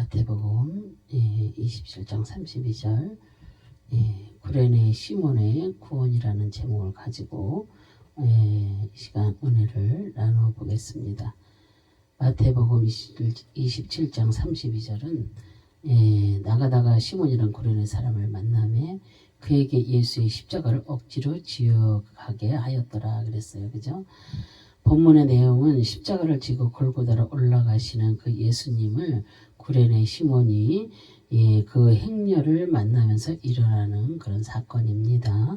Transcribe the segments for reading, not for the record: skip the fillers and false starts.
마태복음 27장 32절 구레네 시몬의 구원이라는 제목을 가지고 이 시간 은혜를 나눠 보겠습니다. 마태복음 27장 32절은 나가다가 시몬이란 구레네 사람을 만나매 그에게 예수의 십자가를 억지로 지어가게 하였더라 그랬어요. 그죠? 본문의 내용은 십자가를 지고 골고다로 올라가시는 그 예수님을 구레네 시몬이 그 행렬을 만나면서 일어나는 그런 사건입니다.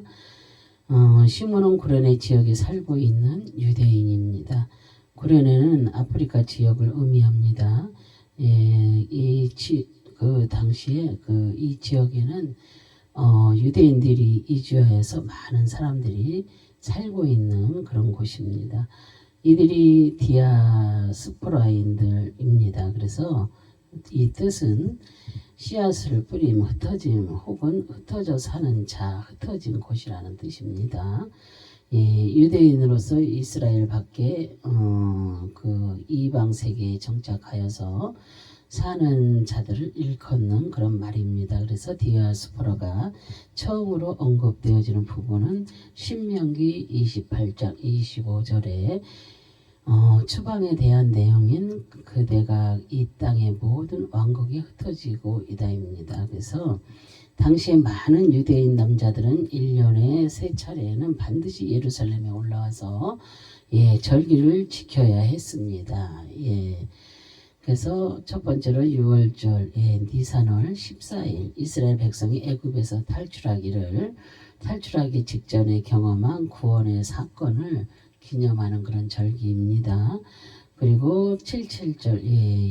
시몬은 구레네 지역에 살고 있는 유대인입니다. 구레네는 아프리카 지역을 의미합니다. 그 당시에 이 지역에는 유대인들이 이주하여서 많은 사람들이 살고 있는 그런 곳입니다. 이들이 디아스포라인들입니다. 그래서 이 뜻은 씨앗을 뿌림, 흩어짐 혹은 흩어져 사는 자, 흩어진 곳이라는 뜻입니다. 유대인으로서 이스라엘 밖에 그 이방 세계에 정착하여서 사는 자들을 일컫는 그런 말입니다. 그래서 디아스포라가 처음으로 언급되어지는 부분은 신명기 28장 25절에 추방에 대한 내용인 그대가 이 땅의 모든 왕국이 흩어지고 이다입니다. 그래서 당시에 많은 유대인 남자들은 1년에 3차례는 반드시 예루살렘에 올라와서 절기를 지켜야 했습니다. 그래서 첫 번째로 6월절 니산월 14일 이스라엘 백성이 애굽에서 탈출하기 직전에 경험한 구원의 사건을 기념하는 그런 절기입니다. 그리고 77절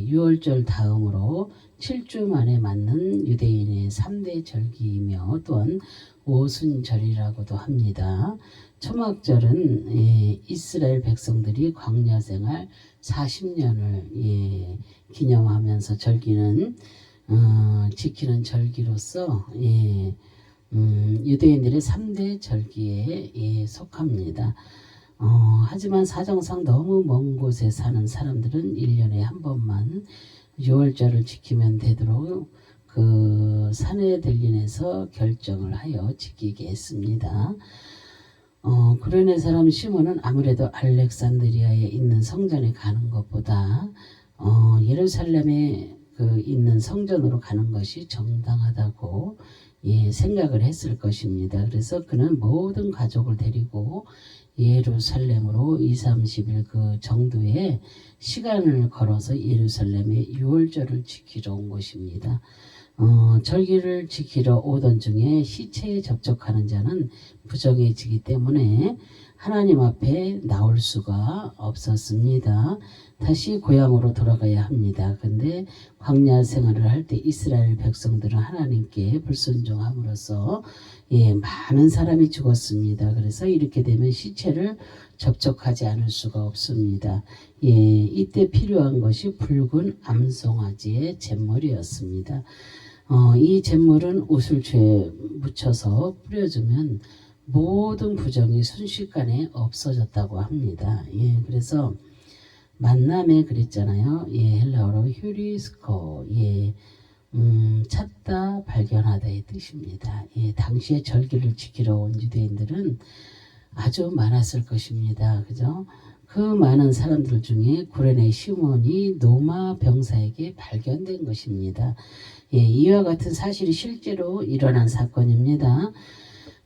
6월절 다음으로 7주 만에 맞는 유대인의 3대 절기이며 또한 오순절이라고도 합니다. 초막절은 이스라엘 백성들이 광야 생활 40년을 기념하면서 절기는 지키는 절기로서 유대인들의 3대 절기에 속합니다. 하지만 사정상 너무 먼 곳에 사는 사람들은 1년에 한 번만 6월절을 지키면 되도록 그 사네들린에서 결정을 하여 지키게 했습니다. 구레네 사람 시몬은 아무래도 알렉산드리아에 있는 성전에 가는 것보다 예루살렘에 있는 성전으로 가는 것이 정당하다고 생각을 했을 것입니다. 그래서 그는 모든 가족을 데리고 예루살렘으로 2-30일 그 정도의 시간을 걸어서 예루살렘에 6월절을 지키러 온 것입니다. 절기를 지키러 오던 중에 시체에 접촉하는 자는 부정해지기 때문에 하나님 앞에 나올 수가 없었습니다. 다시 고향으로 돌아가야 합니다. 근데 광야 생활을 할 때 이스라엘 백성들은 하나님께 불순종함으로써 많은 사람이 죽었습니다. 그래서 이렇게 되면 시체를 접촉하지 않을 수가 없습니다. 이때 필요한 것이 붉은 암송아지의 잿물이었습니다. 이 잿물은 우슬초에 묻혀서 뿌려주면 모든 부정이 순식간에 없어졌다고 합니다. 그래서 만남에 그랬잖아요. 헬라어로 휴리스코, 찾다, 발견하다의 뜻입니다. 당시에 절기를 지키러 온 유대인들은 아주 많았을 것입니다. 그죠? 그 많은 사람들 중에 구레네 시몬이 노마 병사에게 발견된 것입니다. 이와 같은 사실이 실제로 일어난 사건입니다.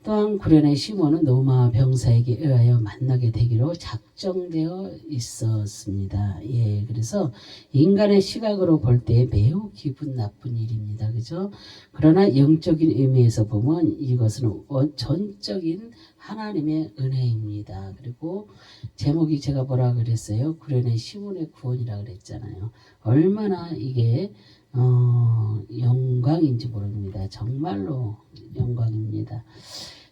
또한 구레네 시몬은 노마 병사에게 의하여 만나게 되기로 작정되어 있었습니다. 그래서 인간의 시각으로 볼 때 매우 기분 나쁜 일입니다. 그죠? 그러나 영적인 의미에서 보면 이것은 전적인 하나님의 은혜입니다. 그리고 제목이 제가 뭐라 그랬어요? 구레네 시몬의 구원이라 그랬잖아요. 얼마나 이게 영광인지 모릅니다. 정말로 영광입니다.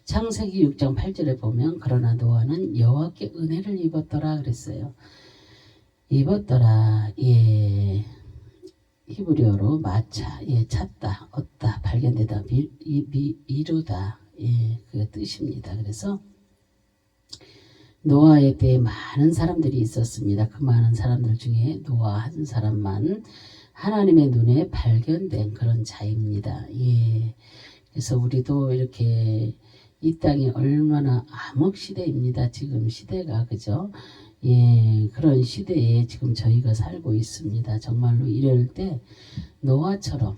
창세기 6장 8절에 보면 그러나 노아는 여호와께 은혜를 입었더라 그랬어요. 입었더라. 히브리어로 마차, 찾다, 얻다, 발견되다, 이루다, 그 뜻입니다. 그래서 노아의 때에 많은 사람들이 있었습니다. 그 많은 사람들 중에 노아 한 사람만 하나님의 눈에 발견된 그런 자입니다. 예. 그래서 우리도 이렇게 이 땅이 얼마나 암흑 시대입니다. 지금 시대가 그죠? 예, 그런 시대에 지금 저희가 살고 있습니다. 정말로 이럴 때 노아처럼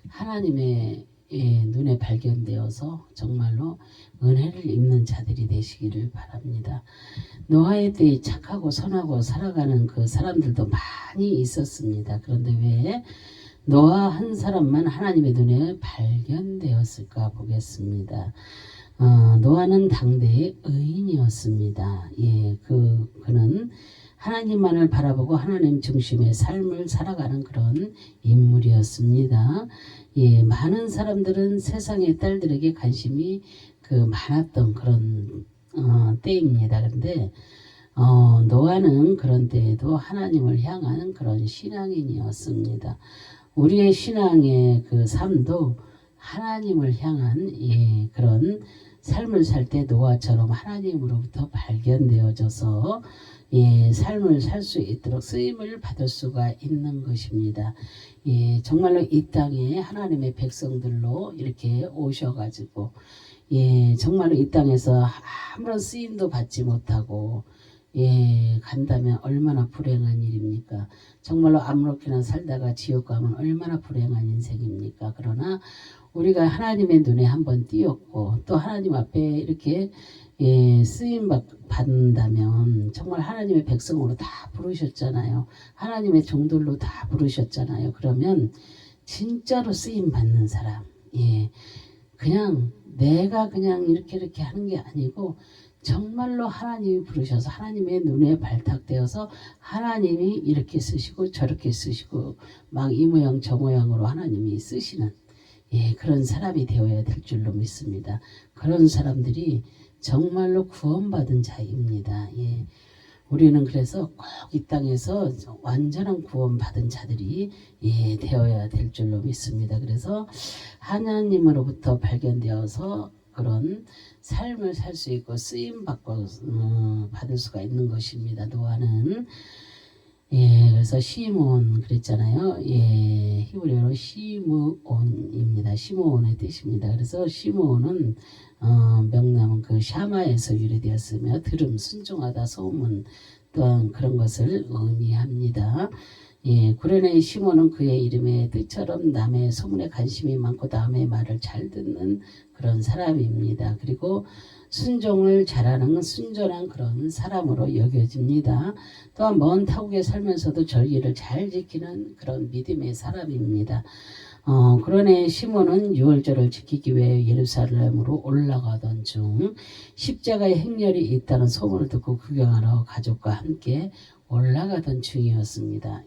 하나님의 눈에 발견되어서 정말로 은혜를 입는 자들이 되시기를 바랍니다. 노아의 때에 착하고 선하고 살아가는 그 사람들도 많이 있었습니다. 그런데 왜 노아 한 사람만 하나님의 눈에 발견되었을까 보겠습니다. 노아는 당대의 의인이었습니다. 예, 그는 하나님만을 바라보고 하나님 중심의 삶을 살아가는 그런 인물이었습니다. 예, 많은 사람들은 세상의 딸들에게 관심이 많았던 그런 때입니다. 그런데 노아는 그런 때에도 하나님을 향하는 그런 신앙인이었습니다. 우리의 신앙의 그 삶도 하나님을 향한 그런 삶을 살 때 노아처럼 하나님으로부터 발견되어져서 삶을 살 수 있도록 쓰임을 받을 수가 있는 것입니다. 정말로 이 땅에 하나님의 백성들로 이렇게 오셔가지고 정말로 이 땅에서 아무런 쓰임도 받지 못하고 간다면 얼마나 불행한 일입니까? 정말로 아무렇게나 살다가 지옥 가면 얼마나 불행한 인생입니까? 그러나 우리가 하나님의 눈에 한번 띄었고 또 하나님 앞에 이렇게 쓰임 받는다면 정말 하나님의 백성으로 다 부르셨잖아요. 하나님의 종들로 다 부르셨잖아요. 그러면 진짜로 쓰임 받는 사람, 그냥 내가 그냥 이렇게 하는 게 아니고 정말로 하나님이 부르셔서 하나님의 눈에 발탁되어서 하나님이 이렇게 쓰시고 저렇게 쓰시고 막 이 모양 저 모양으로 하나님이 쓰시는 그런 사람이 되어야 될 줄로 믿습니다. 그런 사람들이 정말로 구원받은 자입니다. 우리는 그래서 꼭 이 땅에서 완전한 구원받은 자들이 되어야 될 줄로 믿습니다. 그래서 하나님으로부터 발견되어서 그런 삶을 살 수 있고 쓰임받고 받을 수가 있는 것입니다. 노아는 그래서 시므온 그랬잖아요. 히브리어로 시므온입니다. 시므온의 뜻입니다. 그래서 시므온은 명남은 그 샤마에서 유래되었으며 들음 순종하다 소문 또한 그런 것을 의미합니다. 구레네 시몬은 그의 이름의 뜻처럼 남의 소문에 관심이 많고 남의 말을 잘 듣는 그런 사람입니다. 그리고 순종을 잘하는 순전한 그런 사람으로 여겨집니다. 또한 먼 타국에 살면서도 절기를 잘 지키는 그런 믿음의 사람입니다. 그러네 시몬은 유월절을 지키기 위해 예루살렘으로 올라가던 중 십자가의 행렬이 있다는 소문을 듣고 구경하러 가족과 함께 올라가던 중이었습니다.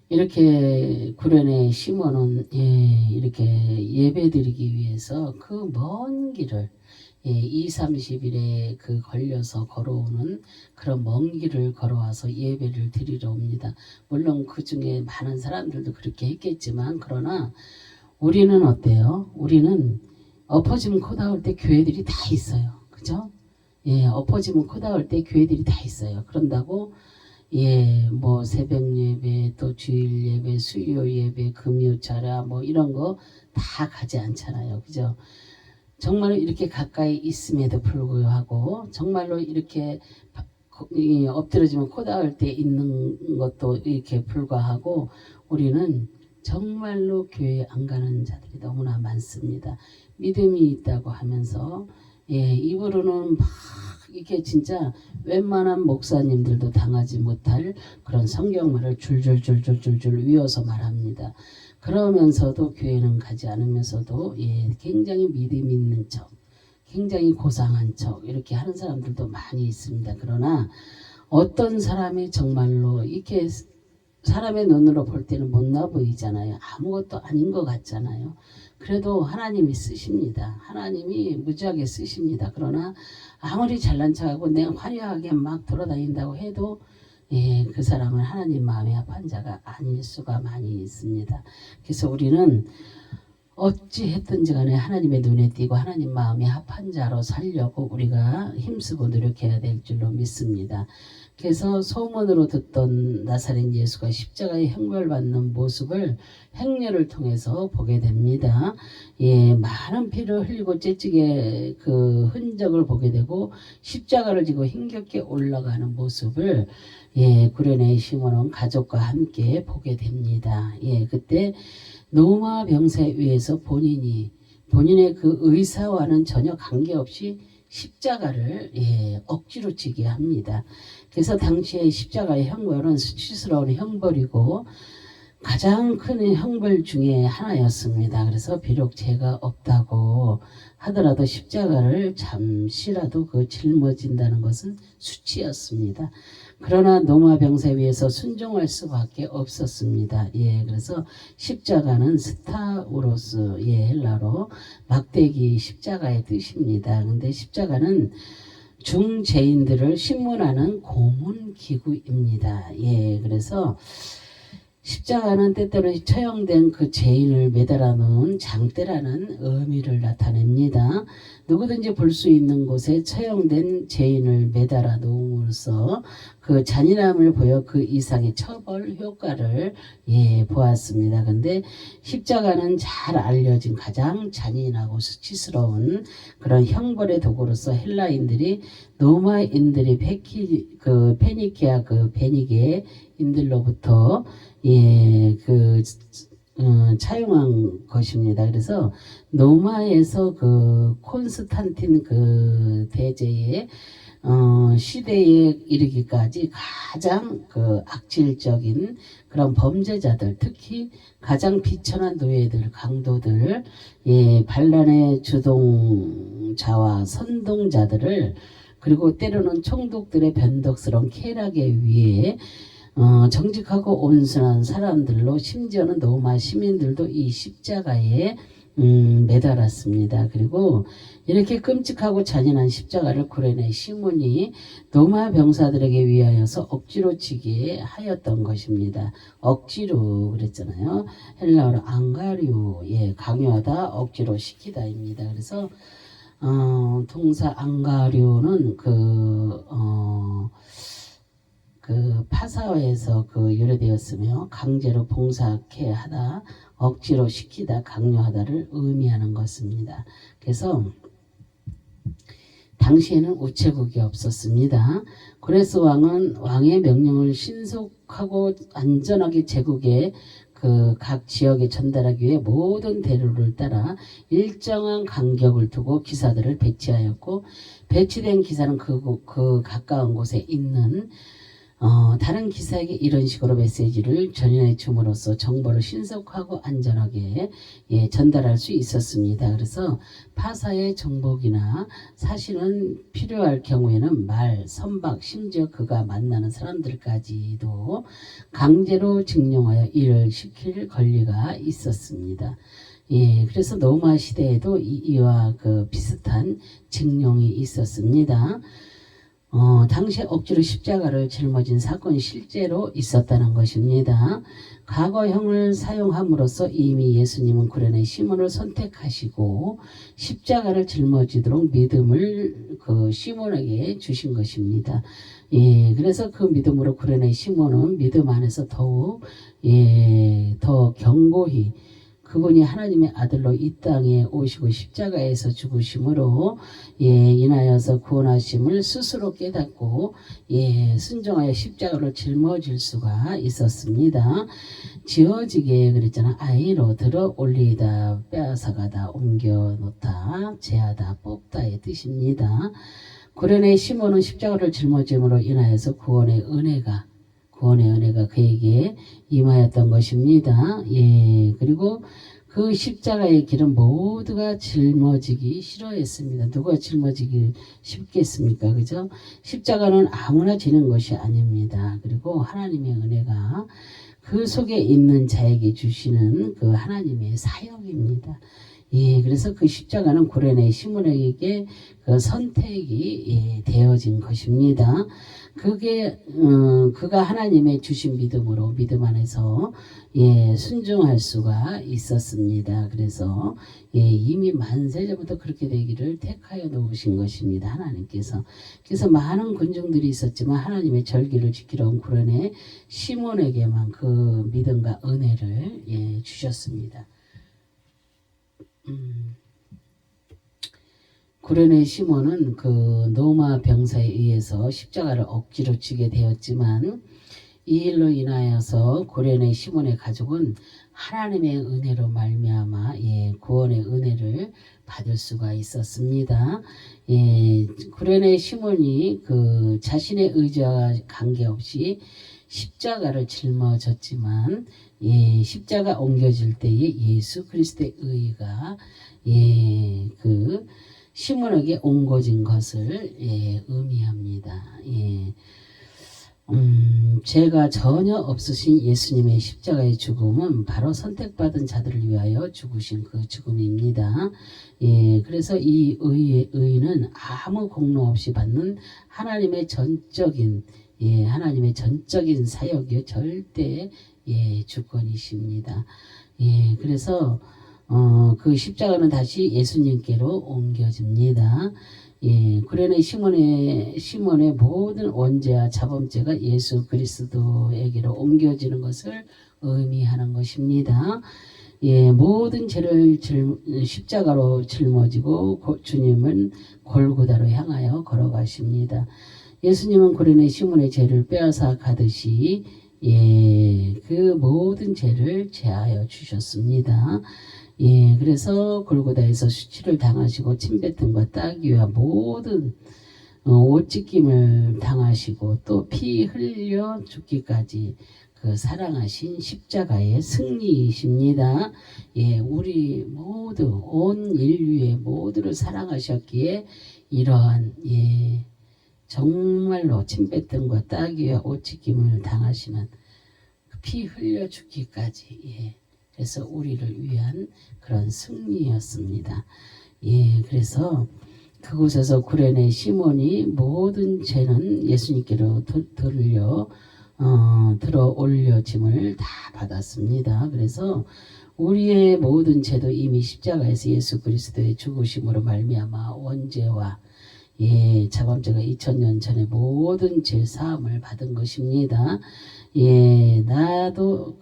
이렇게 구레네 시몬은 이렇게 예배드리기 위해서 그 먼 길을 2, 30일에 걸려서 걸어오는 그런 먼 길을 걸어와서 예배를 드리러 옵니다. 물론 그 중에 많은 사람들도 그렇게 했겠지만 그러나 우리는 어때요? 우리는 엎어지면 코 닿을 때 교회들이 다 있어요. 그죠? 엎어지면 코 닿을 때 교회들이 다 있어요. 그런다고 뭐 새벽 예배, 또 주일 예배, 수요 예배, 금요차라 뭐 이런 거 다 가지 않잖아요. 그죠? 정말로 이렇게 가까이 있음에도 불구하고 정말로 이렇게 엎드러지면 코 닿을 때 있는 것도 이렇게 불과하고 우리는 정말로 교회 안 가는 자들이 너무나 많습니다. 믿음이 있다고 하면서 입으로는 막 이게 진짜 웬만한 목사님들도 당하지 못할 그런 성경말을 줄줄줄줄줄줄 위어서 말합니다. 그러면서도 교회는 가지 않으면서도 굉장히 믿음 있는 척, 굉장히 고상한 척 이렇게 하는 사람들도 많이 있습니다. 그러나 어떤 사람이 정말로 이렇게 사람의 눈으로 볼 때는 못나 보이잖아요. 아무것도 아닌 것 같잖아요. 그래도 하나님이 쓰십니다. 하나님이 무지하게 쓰십니다. 그러나 아무리 잘난 척하고 내가 화려하게 막 돌아다닌다고 해도 그 사람은 하나님 마음에 합한 자가 아닐 수가 많이 있습니다. 그래서 우리는 어찌 했든지 간에 하나님의 눈에 띄고 하나님 마음에 합한 자로 살려고 우리가 힘쓰고 노력해야 될 줄로 믿습니다. 그래서 소문으로 듣던 나사렛 예수가 십자가의 형벌받는 모습을 행렬을 통해서 보게 됩니다. 예, 많은 피를 흘리고 째찍의 그 흔적을 보게 되고 십자가를 지고 힘겹게 올라가는 모습을 예, 구레네 시몬은 가족과 함께 보게 됩니다. 예, 그때 노마 병사에 의해서 본인의 그 의사와는 전혀 관계없이 십자가를 예, 억지로 지게 합니다. 그래서 당시에 십자가의 형벌은 수치스러운 형벌이고 가장 큰 형벌 중에 하나였습니다. 그래서 비록 죄가 없다고 하더라도 십자가를 잠시라도 그 짊어진다는 것은 수치였습니다. 그러나 노마 병사에 의해서 순종할 수밖에 없었습니다. 예, 그래서 십자가는 스타우로스, 예, 헬라로 막대기 십자가의 뜻입니다. 근데 십자가는 중죄인들을 신문하는 고문기구입니다. 예, 그래서 십자가는 때때로 처형된 그 죄인을 매달아 놓은 장대라는 의미를 나타냅니다. 누구든지 볼 수 있는 곳에 처형된 죄인을 매달아 놓음으로써 그 잔인함을 보여 그 이상의 처벌 효과를 예, 보았습니다. 근데 십자가는 잘 알려진 가장 잔인하고 수치스러운 그런 형벌의 도구로서 헬라인들이 로마인들이 페니키아 그 베니게인들로부터 예, 차용한 것입니다. 그래서 로마에서 그 콘스탄틴 그 대제의 시대에 이르기까지 가장 그 악질적인 그런 범죄자들, 특히 가장 비천한 노예들, 강도들, 예, 반란의 주동자와 선동자들을 그리고 때로는 총독들의 변덕스러운 쾌락에 의해 정직하고 온순한 사람들로 심지어는 로마 시민들도 이 십자가에 매달았습니다. 그리고 이렇게 끔찍하고 잔인한 십자가를 구레네 시몬이 로마 병사들에게 위하여서 억지로 지게 하였던 것입니다. 억지로 그랬잖아요. 헬라어로 앙가리오, 예, 강요하다, 억지로 시키다입니다. 그래서 동사 앙가리오는 그 파사어에서 그 유래되었으며 강제로 봉사케 하다, 억지로 시키다, 강요하다를 의미하는 것입니다. 그래서 당시에는 우체국이 없었습니다. 고레스 왕은 왕의 명령을 신속하고 안전하게 제국에 그 각 지역에 전달하기 위해 모든 대로를 따라 일정한 간격을 두고 기사들을 배치하였고, 배치된 기사는 그 가까운 곳에 있는 다른 기사에게 이런 식으로 메시지를 전해 줌으로써 정보를 신속하고 안전하게 예, 전달할 수 있었습니다. 그래서 파사의 정복이나 사실은 필요할 경우에는 말, 선박, 심지어 그가 만나는 사람들까지도 강제로 징용하여 일을 시킬 권리가 있었습니다. 예, 그래서 로마 시대에도 이와 그 비슷한 징용이 있었습니다. 당시에 억지로 십자가를 짊어진 사건이 실제로 있었다는 것입니다. 과거형을 사용함으로써 이미 예수님은 구레네 시몬을 선택하시고 십자가를 짊어지도록 믿음을 그 시몬에게 주신 것입니다. 예, 그래서 그 믿음으로 구레네 시몬은 믿음 안에서 더욱 예, 더 견고히 그분이 하나님의 아들로 이 땅에 오시고 십자가에서 죽으심으로 예, 인하여서 구원하심을 스스로 깨닫고 예, 순종하여 십자가를 짊어질 수가 있었습니다. 지어지게 그랬잖아. 아이로 들어 올리다, 빼앗아가다, 옮겨놓다, 제하다, 뽑다의 뜻입니다. 구레네 시몬은 십자가를 짊어짐으로 인하여서 구원의 은혜가 그에게 임하였던 것입니다. 예, 그리고 그 십자가의 길은 모두가 짊어지기 싫어했습니다. 누가 짊어지기 쉽겠습니까? 그죠? 십자가는 아무나 지는 것이 아닙니다. 그리고 하나님의 은혜가 그 속에 있는 자에게 주시는 그 하나님의 사역입니다. 예, 그래서 그 십자가는 구레네 시몬에게 그 선택이 되어진 것입니다. 그가 하나님의 주신 믿음으로 믿음 안에서 순종할 수가 있었습니다. 그래서 이미 만세전부터 그렇게 되기를 택하여 놓으신 것입니다. 하나님께서. 그래서 많은 군중들이 있었지만 하나님의 절기를 지키러 온 구레네 시몬에게만 그 믿음과 은혜를 주셨습니다. 구레네 시몬은 그 노마 병사에 의해서 십자가를 억지로 지게 되었지만 이 일로 인하여서 구레네 시몬의 가족은 하나님의 은혜로 말미암아 구원의 은혜를 받을 수가 있었습니다. 구레네 시몬이 그 자신의 의지와 관계없이 십자가를 짊어졌지만 십자가 옮겨질 때에 예수 그리스도의 의가 그 시몬에게 옮겨진 것을 의미합니다. 죄가 전혀 없으신 예수님의 십자가의 죽음은 바로 선택받은 자들을 위하여 죽으신 그 죽음입니다. 그래서 이 의는 아무 공로 없이 받는 하나님의 전적인 사역이요 절대 주권이십니다. 그래서 그 십자가는 다시 예수님께로 옮겨집니다. 구레네 시몬의 모든 원죄와 자범죄가 예수 그리스도에게로 옮겨지는 것을 의미하는 것입니다. 모든 죄를 십자가로 짊어지고 주님은 골고다로 향하여 걸어가십니다. 예수님은 구레네 시몬의 죄를 빼앗아 가듯이 그 모든 죄를 제하여 주셨습니다. 그래서 골고다에서 수치를 당하시고 침뱉음과 따귀와 모든 옷찢김을 당하시고 또 피 흘려 죽기까지 그 사랑하신 십자가의 승리이십니다. 우리 모두 온 인류의 모두를 사랑하셨기에 이러한 정말로 침뱉음과 따귀와 옷찢김을 당하시는 피 흘려 죽기까지 그래서 우리를 위한 그런 승리였습니다. 그래서 그곳에서 구레네 시몬이 모든 죄는 예수님께로 들어 올려짐을 다 받았습니다. 그래서 우리의 모든 죄도 이미 십자가에서 예수 그리스도의 죽으심으로 말미암아 원죄와 자범죄가 2000년 전에 모든 죄 사함을 받은 것입니다. 나도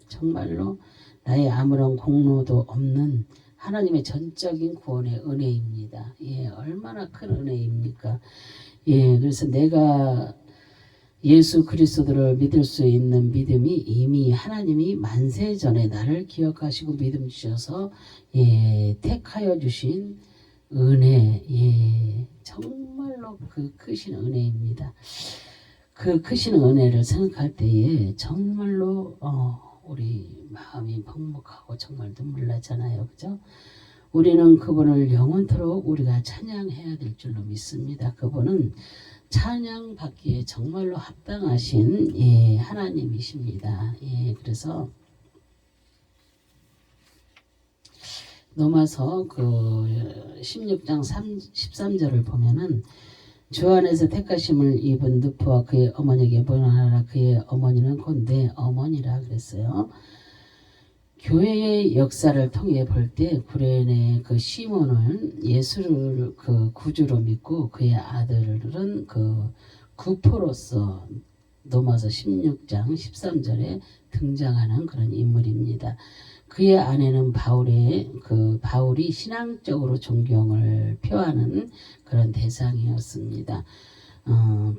정말로 나의 아무런 공로도 없는 하나님의 전적인 구원의 은혜입니다. 얼마나 큰 은혜입니까? 그래서 내가 예수 그리스도를 믿을 수 있는 믿음이 이미 하나님이 만세 전에 나를 기억하시고 믿음 주셔서 택하여 주신 은혜, 정말로 그 크신 은혜입니다. 그 크신 은혜를 생각할 때에 정말로 우리 마음이 먹먹하고 정말 눈물 나잖아요. 그죠? 우리는 그분을 영원토록 우리가 찬양해야 될 줄로 믿습니다. 그분은 찬양받기에 정말로 합당하신 하나님이십니다. 그래서 로마서 그 16장 13절을 보면은 주 안에서 택하심을 입은 누프와 그의 어머니에게 보내라. 그의 어머니는 곧 내 어머니라 그랬어요. 교회의 역사를 통해 볼 때 구레네 그 시몬은 예수를 그 구주로 믿고 그의 아들은 그 구포로서 로마서 16장 13절에 등장하는 그런 인물입니다. 그의 아내는 바울이 신앙적으로 존경을 표하는 그런 대상이었습니다.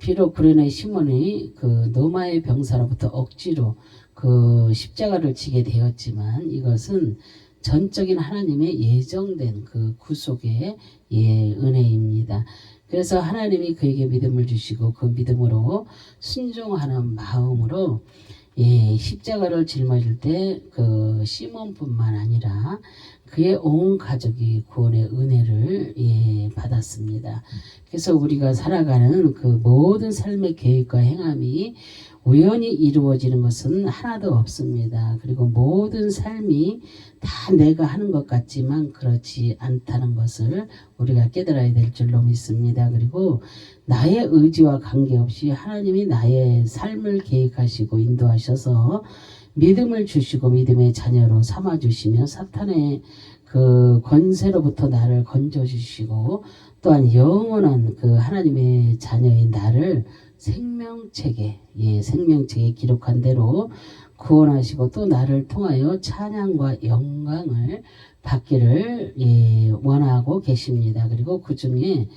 비록 구레네 시몬이 그 노마의 병사로부터 억지로 그 십자가를 지게 되었지만 이것은 전적인 하나님의 예정된 그 구속의 은혜입니다. 그래서 하나님이 그에게 믿음을 주시고 그 믿음으로 순종하는 마음으로 십자가를 짊어질 때 그 시몬뿐만 아니라 그의 온 가족이 구원의 은혜를 받았습니다. 그래서 우리가 살아가는 그 모든 삶의 계획과 행함이 우연히 이루어지는 것은 하나도 없습니다. 그리고 모든 삶이 다 내가 하는 것 같지만 그렇지 않다는 것을 우리가 깨달아야 될 줄로 믿습니다. 그리고 나의 의지와 관계없이 하나님이 나의 삶을 계획하시고 인도하셔서 믿음을 주시고 믿음의 자녀로 삼아주시며 사탄의 그 권세로부터 나를 건져주시고 또한 영원한 그 하나님의 자녀인 나를 생명책에 생명책에 기록한 대로 구원하시고 또 나를 통하여 찬양과 영광을 받기를 원하고 계십니다. 그리고 그 중에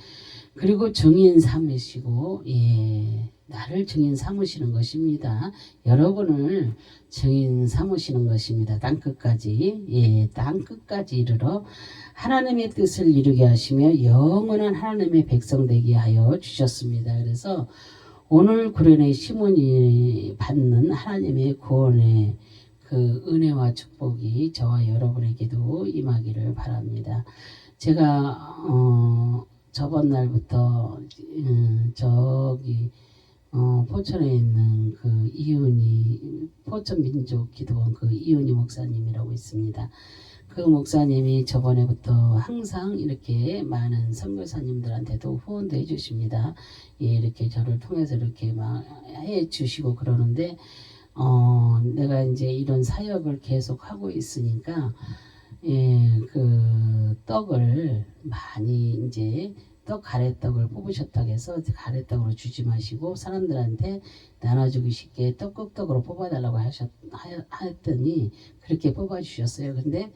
그리고 증인 삼으시고 나를 증인 삼으시는 것입니다. 여러분을 증인 삼으시는 것입니다. 땅끝까지 땅끝까지 이르러 하나님의 뜻을 이루게 하시며 영원한 하나님의 백성 되게 하여 주셨습니다. 그래서 오늘 구련의 시몬이 받는 하나님의 구원의 그 은혜와 축복이 저와 여러분에게도 임하기를 바랍니다. 제가 저번 날부터 저기 포천에 있는 그 이은희 포천민족기도원 그 이은희 목사님이라고 있습니다. 그 목사님이 저번에부터 항상 이렇게 많은 선교사님들한테도 후원도 해주십니다. 이렇게 저를 통해서 이렇게 막 해주시고 그러는데 내가 이제 이런 사역을 계속 하고 있으니까 그 떡을 많이 이제 가래떡을 뽑으셨다고 해서 가래떡으로 주지 마시고 사람들한테 나눠주기 쉽게 떡국떡으로 뽑아달라고 했더니 그렇게 뽑아주셨어요. 근데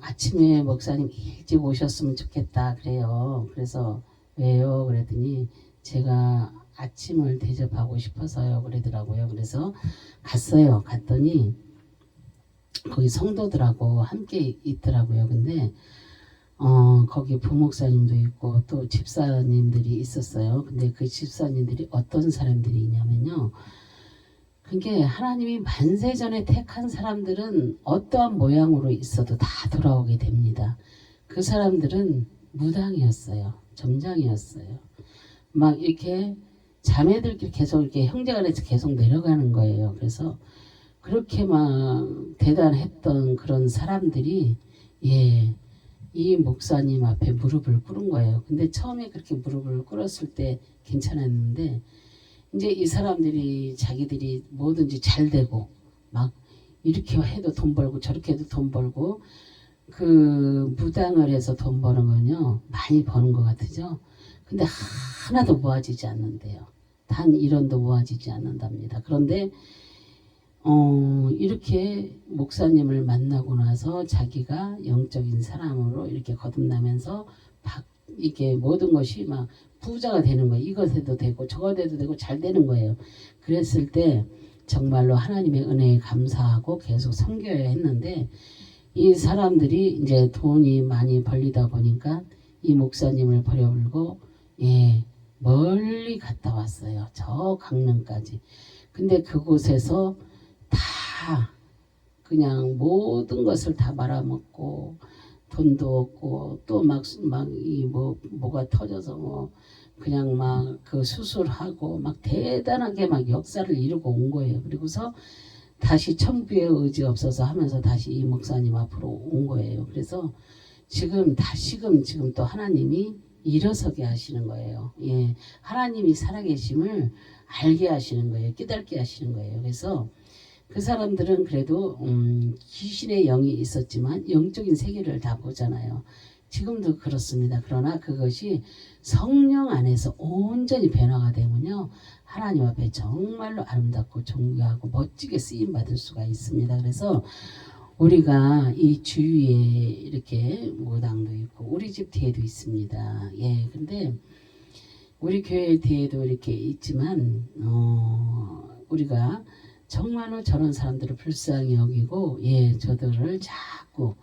아침에 목사님 일찍 오셨으면 좋겠다 그래요. 그래서 왜요? 그랬더니 제가 아침을 대접하고 싶어서요 그러더라고요. 그래서 갔어요. 갔더니 거기 성도들하고 함께 있더라고요. 근데 거기 부목사님도 있고 또 집사님들이 있었어요. 근데 그 집사님들이 어떤 사람들이냐면요. 그게 하나님이 만세전에 택한 사람들은 어떠한 모양으로 있어도 다 돌아오게 됩니다. 그 사람들은 무당이었어요. 점장이었어요. 막 이렇게 자매들끼리 계속 이렇게 형제간에서 계속 내려가는 거예요. 그래서 그렇게 막 대단했던 그런 사람들이 이 목사님 앞에 무릎을 꿇은 거예요. 근데 처음에 그렇게 무릎을 꿇었을 때 괜찮았는데 이제 이 사람들이 자기들이 뭐든지 잘 되고 막 이렇게 해도 돈 벌고 저렇게 해도 돈 벌고 그 무당을 해서 돈 버는 건요 많이 버는 것 같으죠. 근데 하나도 모아지지 않는데요. 단 1원도 모아지지 않는답니다. 그런데 이렇게 목사님을 만나고 나서 자기가 영적인 사람으로 이렇게 거듭나면서 이게 모든 것이 막 부자가 되는 거예요. 이것 해도 되고 저것 해도 되고 잘 되는 거예요. 그랬을 때 정말로 하나님의 은혜에 감사하고 계속 섬겨야 했는데 이 사람들이 이제 돈이 많이 벌리다 보니까 이 목사님을 버려버리고 멀리 갔다 왔어요. 저 강릉까지. 근데 그곳에서 다 그냥 모든 것을 다 말아먹고 돈도 없고 또 뭐가 터져서 뭐 그냥 막 그 수술하고 막 대단하게 막 역사를 이루고 온 거예요. 그리고서 다시 천부의 의지 없어서 하면서 다시 이 목사님 앞으로 온 거예요. 그래서 지금 다시금 지금 또 하나님이 일어서게 하시는 거예요. 하나님이 살아계심을 알게 하시는 거예요. 깨닫게 하시는 거예요. 그래서 그 사람들은 그래도 귀신의 영이 있었지만 영적인 세계를 다 보잖아요. 지금도 그렇습니다. 그러나 그것이 성령 안에서 온전히 변화가 되면요. 하나님 앞에 정말로 아름답고 존귀하고 멋지게 쓰임받을 수가 있습니다. 그래서 우리가 이 주위에 이렇게 무당도 있고 우리 집 뒤에도 있습니다. 근데 우리 교회 뒤에도 이렇게 있지만 우리가 정말로 저런 사람들을 불쌍히 여기고 저들을 자꾸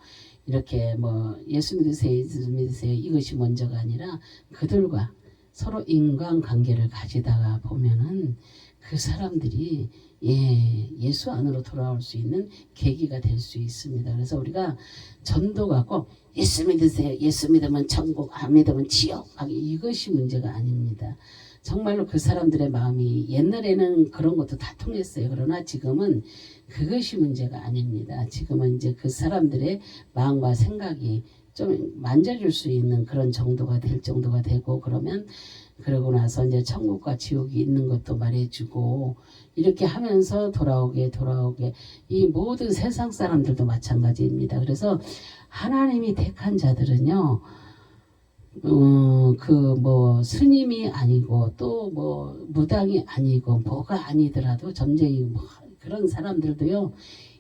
이렇게 뭐 예수 믿으세요 이것이 먼저가 아니라 그들과 서로 인간관계를 가지다가 보면은 그 사람들이 예수 안으로 돌아올 수 있는 계기가 될 수 있습니다. 그래서 우리가 전도가 꼭 예수 믿으세요. 예수 믿으면 천국, 안 믿으면 지옥. 이것이 문제가 아닙니다. 정말로 그 사람들의 마음이 옛날에는 그런 것도 다 통했어요. 그러나 지금은 그것이 문제가 아닙니다. 지금은 이제 그 사람들의 마음과 생각이 좀 만져줄 수 있는 그런 정도가 될 정도가 되고, 그러면 그러고 나서 이제 천국과 지옥이 있는 것도 말해주고, 이렇게 하면서 돌아오게 이 모든 세상 사람들도 마찬가지입니다. 그래서 하나님이 택한 자들은요, 그 뭐 스님이 아니고 또 뭐 무당이 아니고 뭐가 아니더라도 점쟁이 뭐 그런 사람들도요,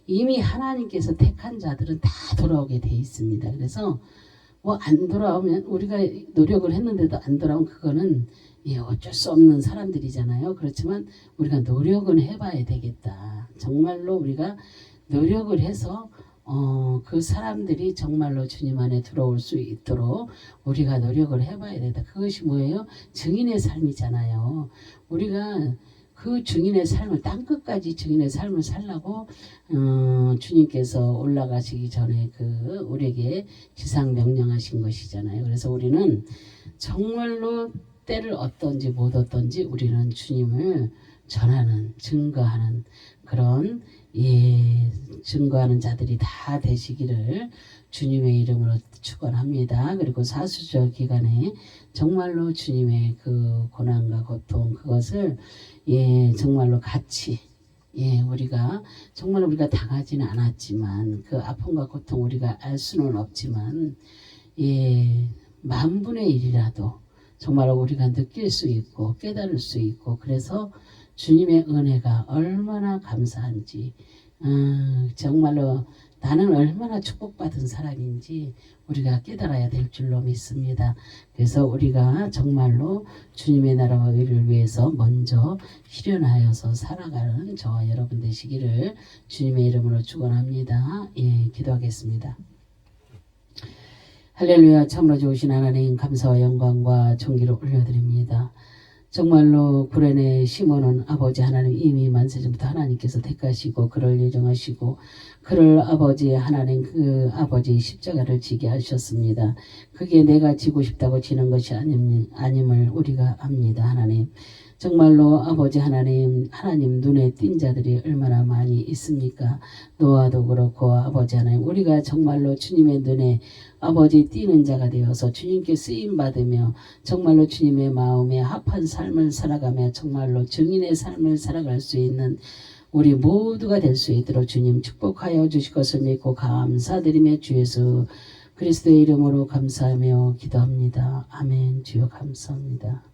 이미 하나님께서 택한 자들은 다 돌아오게 돼 있습니다. 그래서 뭐 안 돌아오면, 우리가 노력을 했는데도 안 돌아오면 그거는 어쩔 수 없는 사람들이잖아요. 그렇지만 우리가 노력은 해봐야 되겠다. 정말로 우리가 노력을 해서 그 사람들이 정말로 주님 안에 들어올 수 있도록 우리가 노력을 해봐야 된다. 그것이 뭐예요? 증인의 삶이잖아요. 우리가 그 증인의 삶을, 땅끝까지 증인의 삶을 살라고 주님께서 올라가시기 전에 우리에게 지상 명령하신 것이잖아요. 그래서 우리는 정말로 때를 어떤지 못 어떤지 우리는 주님을 전하는, 증거하는 그런 증거하는 자들이 다 되시기를 주님의 이름으로 축원합니다. 그리고 사수절 기간에 정말로 주님의 그 고난과 고통, 그것을 정말로 같이 우리가 정말 우리가 당하지는 않았지만 그 아픔과 고통 우리가 알 수는 없지만 만분의 일이라도 정말로 우리가 느낄 수 있고 깨달을 수 있고, 그래서 주님의 은혜가 얼마나 감사한지, 정말로 나는 얼마나 축복받은 사람인지 우리가 깨달아야 될 줄로 믿습니다. 그래서 우리가 정말로 주님의 나라와 의를 위해서 먼저 실현하여서 살아가는 저와 여러분 되시기를 주님의 이름으로 축원합니다. 기도하겠습니다. 할렐루야. 참으로 좋으신 하나님, 감사와 영광과 존귀를 올려드립니다. 정말로 구레네 시몬은 아버지 하나님 이미 만세전부터 하나님께서 택하시고 그를 예정하시고 그를 아버지 하나님 그 아버지 십자가를 지게 하셨습니다. 그게 내가 지고 싶다고 지는 것이 아님을 우리가 압니다. 하나님, 정말로 아버지 하나님 눈에 띈 자들이 얼마나 많이 있습니까? 노아도 그렇고 아버지 하나님, 우리가 정말로 주님의 눈에 아버지 띄는 자가 되어서 주님께 쓰임받으며 정말로 주님의 마음에 합한 삶을 살아가며 정말로 증인의 삶을 살아갈 수 있는 우리 모두가 될 수 있도록 주님 축복하여 주실 것을 믿고 감사드리며 주 예수 그리스도의 이름으로 감사하며 기도합니다. 아멘. 주여 감사합니다.